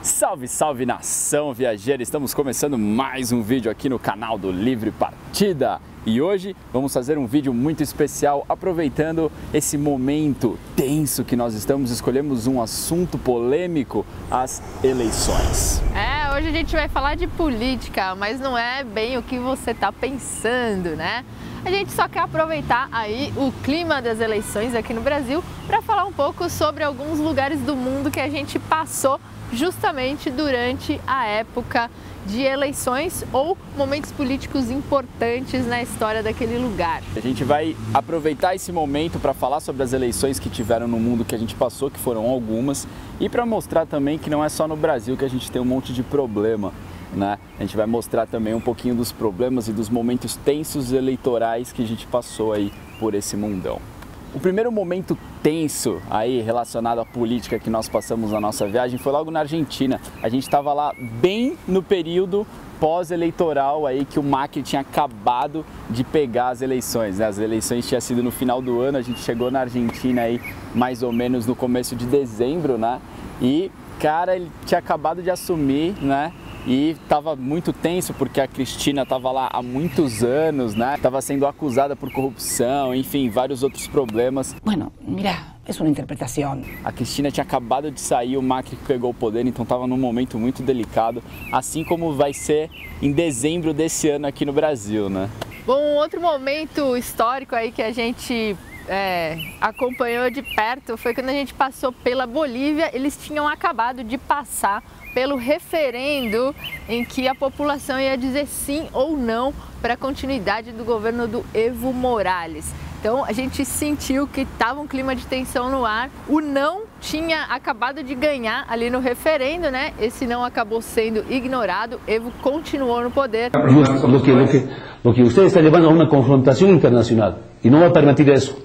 Salve, salve nação viajeira! Estamos começando mais um vídeo aqui no canal do Livre Partida. E hoje vamos fazer um vídeo muito especial, aproveitando esse momento tenso que nós estamos, escolhemos um assunto polêmico, as eleições. Hoje a gente vai falar de política, mas não é bem o que você está pensando, né? A gente só quer aproveitar aí o clima das eleições aqui no Brasil para falar um pouco sobre alguns lugares do mundo que a gente passou justamente durante a época de eleições ou momentos políticos importantes na história daquele lugar. A gente vai aproveitar esse momento para falar sobre as eleições que tiveram no mundo que a gente passou, que foram algumas, e para mostrar também que não é só no Brasil que a gente tem um monte de problema, né? A gente vai mostrar também um pouquinho dos problemas e dos momentos tensos eleitorais que a gente passou aí por esse mundão. O primeiro momento tenso aí relacionado à política que nós passamos na nossa viagem foi logo na Argentina. A gente estava lá bem no período pós-eleitoral aí que o Macri tinha acabado de pegar as eleições, né? As eleições tinham sido no final do ano, a gente chegou na Argentina aí mais ou menos no começo de dezembro, né? E, cara, ele tinha acabado de assumir, né? E estava muito tenso porque a Cristina estava lá há muitos anos, né? Estava sendo acusada por corrupção, enfim, vários outros problemas. Bueno, mira, é uma interpretação. A Cristina tinha acabado de sair, o Macri pegou o poder, então estava num momento muito delicado, assim como vai ser em dezembro desse ano aqui no Brasil, né? Bom, outro momento histórico aí que a gente acompanhou de perto foi quando a gente passou pela Bolívia. Eles tinham acabado de passar pelo referendo em que a população ia dizer sim ou não para a continuidade do governo do Evo Morales. Então a gente sentiu que estava um clima de tensão no ar. O não tinha acabado de ganhar ali no referendo, né? Esse não acabou sendo ignorado. Evo continuou no poder. Lo que usted está levando a uma confrontação internacional e não vai permitir isso.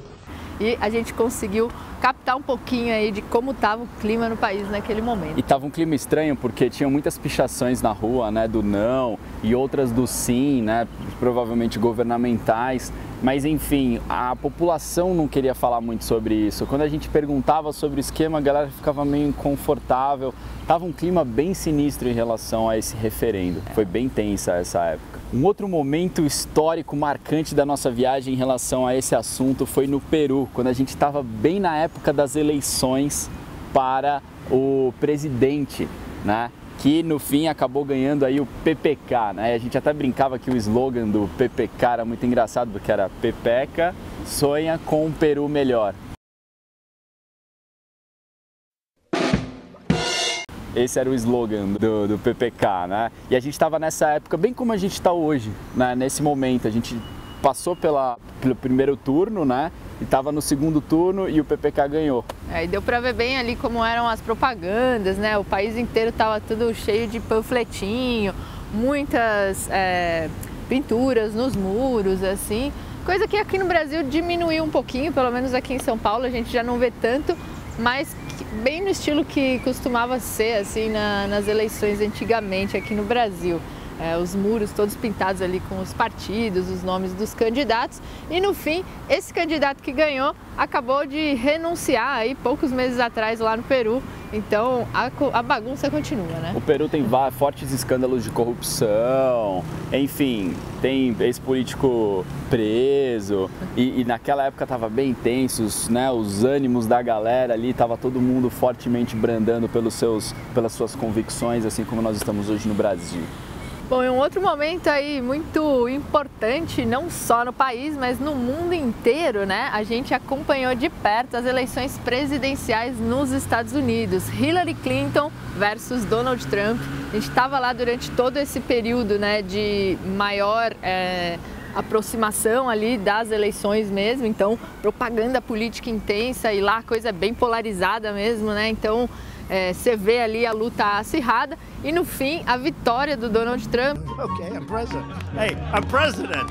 E a gente conseguiu captar um pouquinho aí de como estava o clima no país naquele momento. E estava um clima estranho porque tinham muitas pichações na rua, né, do não e outras do sim, né, provavelmente governamentais. Mas enfim, a população não queria falar muito sobre isso. Quando a gente perguntava sobre o esquema, a galera ficava meio inconfortável. Tava um clima bem sinistro em relação a esse referendo. Foi bem tensa essa época. Um outro momento histórico marcante da nossa viagem em relação a esse assunto foi no Peru, quando a gente estava bem na época das eleições para o presidente, né? Que no fim acabou ganhando aí o PPK, né? A gente até brincava que o slogan do PPK era muito engraçado, porque era Pepeca sonha com um Peru melhor. Esse era o slogan do PPK, né? E a gente estava nessa época, bem como a gente está hoje, né? Nesse momento. A gente passou pelo primeiro turno, né? E estava no segundo turno e o PPK ganhou. E deu para ver bem ali como eram as propagandas, né? O país inteiro estava tudo cheio de panfletinho, muitas pinturas nos muros, assim. Coisa que aqui no Brasil diminuiu um pouquinho, pelo menos aqui em São Paulo a gente já não vê tanto, mas bem no estilo que costumava ser assim nas eleições antigamente aqui no Brasil. Os muros todos pintados ali com os partidos, os nomes dos candidatos, e no fim esse candidato que ganhou acabou de renunciar aí poucos meses atrás lá no Peru. Então a bagunça continua, né? O Peru tem fortes escândalos de corrupção, enfim, tem ex-político preso e naquela época estava bem tensos, né? Os ânimos da galera ali, estava todo mundo fortemente brandando pelas suas convicções, assim como nós estamos hoje no Brasil. Bom, e um outro momento aí muito importante, não só no país, mas no mundo inteiro, né? A gente acompanhou de perto as eleições presidenciais nos Estados Unidos. Hillary Clinton versus Donald Trump. A gente estava lá durante todo esse período, né, de maior aproximação ali das eleições mesmo. Então, propaganda política intensa e lá coisa bem polarizada mesmo, né? Então, você vê ali a luta acirrada e no fim a vitória do Donald Trump. Okay, I'm president. Hey, I'm president.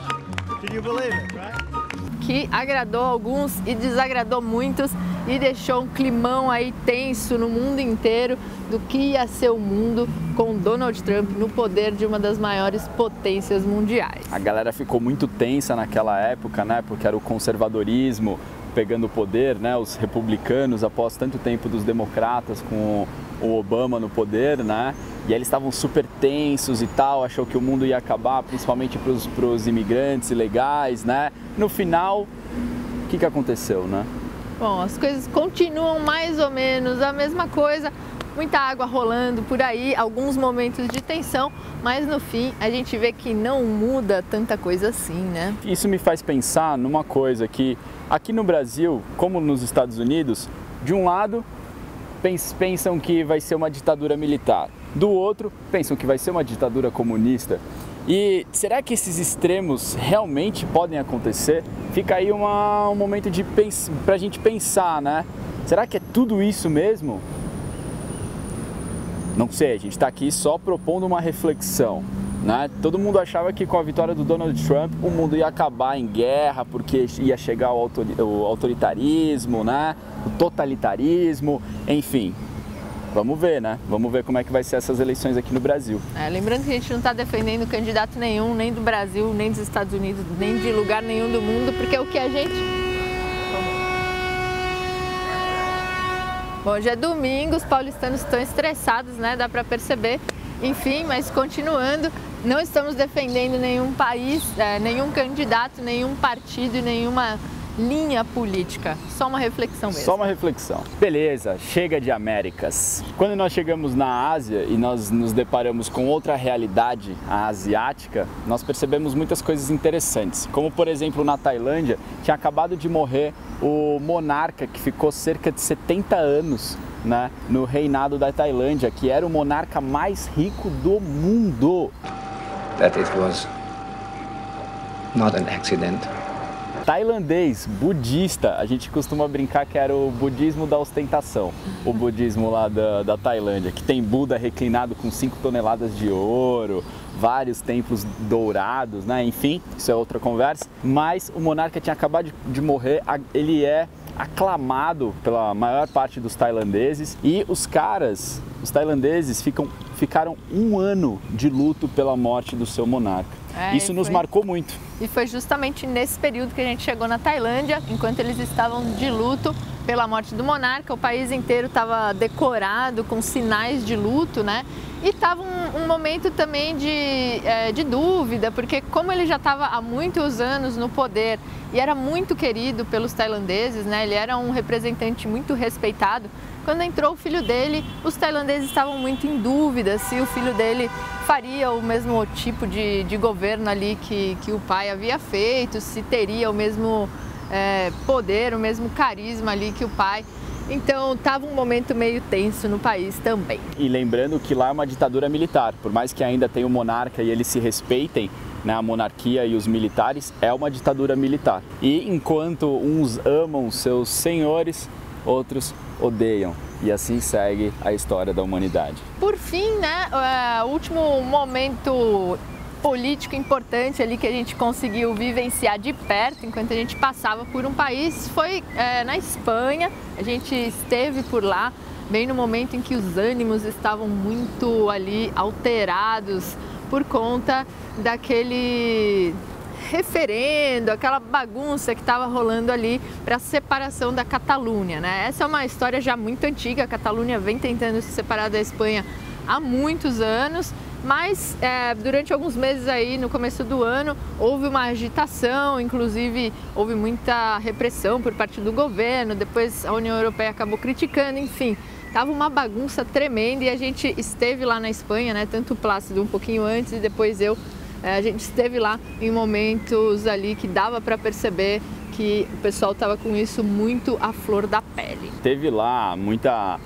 Can you believe it, right? Que agradou alguns e desagradou muitos e deixou um climão aí tenso no mundo inteiro do que ia ser o mundo com Donald Trump no poder de uma das maiores potências mundiais. A galera ficou muito tensa naquela época, né? Porque era o conservadorismo pegando o poder, né? Os republicanos após tanto tempo dos democratas com o Obama no poder, né? E aí eles estavam super tensos e tal, achou que o mundo ia acabar, principalmente para os imigrantes ilegais, né? No final, o que aconteceu, né? Bom, as coisas continuam mais ou menos a mesma coisa, muita água rolando por aí, alguns momentos de tensão, mas no fim a gente vê que não muda tanta coisa assim, né? Isso me faz pensar numa coisa que aqui no Brasil, como nos Estados Unidos, de um lado pensam que vai ser uma ditadura militar, do outro pensam que vai ser uma ditadura comunista. E será que esses extremos realmente podem acontecer? Fica aí um momento para a gente pensar, né? Será que é tudo isso mesmo? Não sei, a gente está aqui só propondo uma reflexão, né? Todo mundo achava que com a vitória do Donald Trump o mundo ia acabar em guerra porque ia chegar o autoritarismo, né? O totalitarismo, enfim. Vamos ver, né? Vamos ver como é que vai ser essas eleições aqui no Brasil. Lembrando que a gente não está defendendo candidato nenhum, nem do Brasil, nem dos Estados Unidos, nem de lugar nenhum do mundo, porque o que a gente... Bom, hoje é domingo, os paulistanos estão estressados, né? Dá para perceber. Enfim, mas continuando, não estamos defendendo nenhum país, nenhum candidato, nenhum partido, nenhuma linha política. Só uma reflexão mesmo. Só uma reflexão. Beleza, chega de Américas. Quando nós chegamos na Ásia e nós nos deparamos com outra realidade, a asiática, nós percebemos muitas coisas interessantes. Como, por exemplo, na Tailândia, tinha acabado de morrer o monarca que ficou cerca de 70 anos, né, no reinado da Tailândia, que era o monarca mais rico do mundo. That it was not an accident. Tailandês, budista, a gente costuma brincar que era o budismo da ostentação, o budismo lá da Tailândia, que tem Buda reclinado com 5 toneladas de ouro, vários templos dourados, né? Enfim, isso é outra conversa, mas o monarca tinha acabado de morrer, ele é aclamado pela maior parte dos tailandeses e os tailandeses ficaram 1 ano de luto pela morte do seu monarca. Isso nos marcou muito. E foi justamente nesse período que a gente chegou na Tailândia, enquanto eles estavam de luto pela morte do monarca, o país inteiro estava decorado com sinais de luto, né? E estava um momento também de dúvida, porque como ele já estava há muitos anos no poder e era muito querido pelos tailandeses, né? Ele era um representante muito respeitado. Quando entrou o filho dele, os tailandeses estavam muito em dúvida se o filho dele faria o mesmo tipo de governo ali que o pai havia feito, se teria o mesmo poder, o mesmo carisma ali que o pai. Então estava um momento meio tenso no país também. E lembrando que lá é uma ditadura militar, por mais que ainda tenha o monarca e eles se respeitem, né, a monarquia e os militares, é uma ditadura militar. E enquanto uns amam seus senhores, outros odeiam. E assim segue a história da humanidade. Por fim, né, o último momento político importante ali que a gente conseguiu vivenciar de perto enquanto a gente passava por um país foi na Espanha. A gente esteve por lá bem no momento em que os ânimos estavam muito ali alterados por conta daquele referendo, aquela bagunça que estava rolando ali para a separação da Catalunha, né? Essa é uma história já muito antiga, a Catalunha vem tentando se separar da Espanha há muitos anos, mas durante alguns meses aí, no começo do ano, houve uma agitação, inclusive houve muita repressão por parte do governo, depois a União Europeia acabou criticando, enfim, estava uma bagunça tremenda e a gente esteve lá na Espanha, né? Tanto o Plácido um pouquinho antes e depois a gente esteve lá em momentos ali que dava para perceber que o pessoal estava com isso muito à flor da pele. Teve lá muita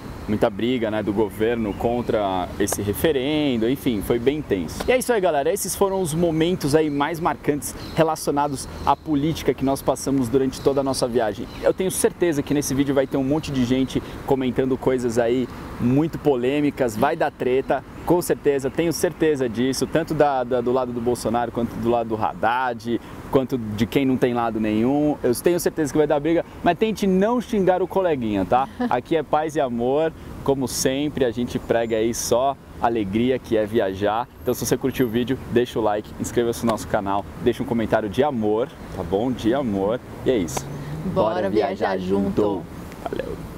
briga, né, do governo contra esse referendo, enfim, foi bem tenso. E é isso aí, galera, esses foram os momentos aí mais marcantes relacionados à política que nós passamos durante toda a nossa viagem. Eu tenho certeza que nesse vídeo vai ter um monte de gente comentando coisas aí muito polêmicas, vai dar treta, com certeza, tenho certeza disso, tanto do lado do Bolsonaro, quanto do lado do Haddad, quanto de quem não tem lado nenhum. Eu tenho certeza que vai dar briga, mas tente não xingar o coleguinha, tá? Aqui é paz e amor, como sempre, a gente prega aí só alegria, que é viajar. Então se você curtiu o vídeo, deixa o like, inscreva-se no nosso canal, deixa um comentário de amor, tá bom? De amor, e é isso. Bora viajar junto. Valeu.